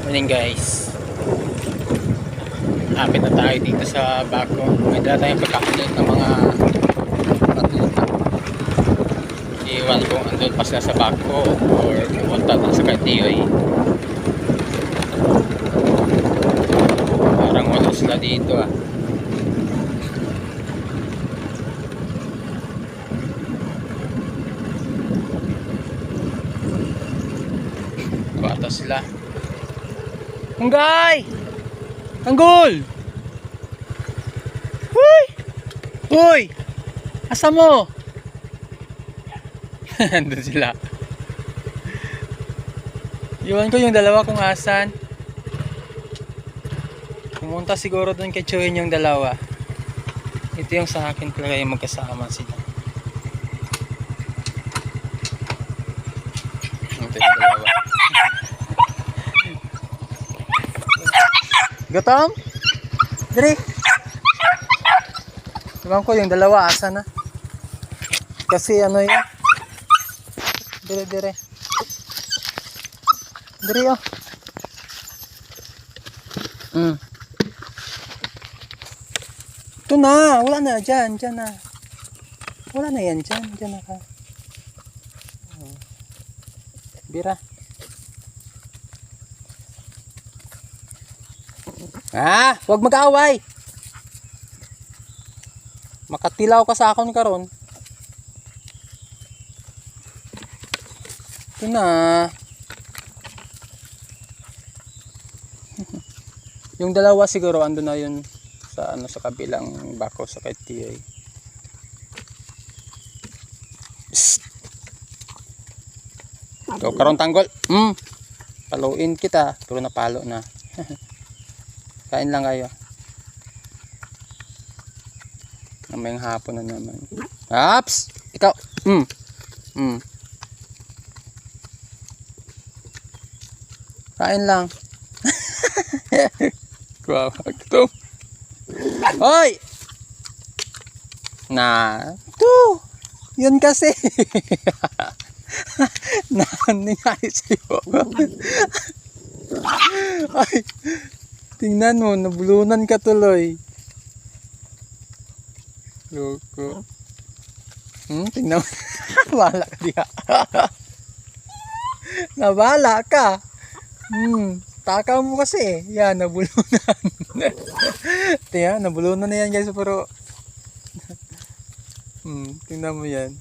Morning guys. Lapit na tayo dito sa bako. May dala tayong pagkakulit ng mga patuta. Iwan kung andun pa sila sa bako or pumunta doon sa Katiyoy. Parang wala sila dito ah. Bata sila. Munggay! Tanggol! Huy! Huy! Asa mo? Andun sila. Iwan ko yung dalawa kung asan. Pumunta siguro dun kay Chuyin yung dalawa. Ito yung sa akin talaga yung magkasama sila. Ito yung dalawa. Gutom? Dire. Iwan ko yung dalawa asa na. Kasi ano yun? Dire. Dire oh. Ito na, wala na dyan na. Wala na yan dyan na ka. Bira. Ah, huwag mag-aaway. Makatilaw ka sa akon karon. Ito na. Yung dalawa siguro ando na yun sa ano sa kabilang bako sa Katiyoy. Ikaw karon tanggol. Paluin kita, pero napalo na. Kain lang kayo. Namayang hapon na naman. Aps! Ikaw! Kain lang. Kuwawag to. Hoy! Na! To! Yun kasi. Nangyari sa'yo. Ay! Tingnan mo, nabulunan ka tuloy. Loko. Tingnan mo. Nabala ka diya. Nabala ka. Takaw mo kasi. Yan, nabulunan. Tingnan, nabulunan na yan guys. Pero, tingnan mo yan.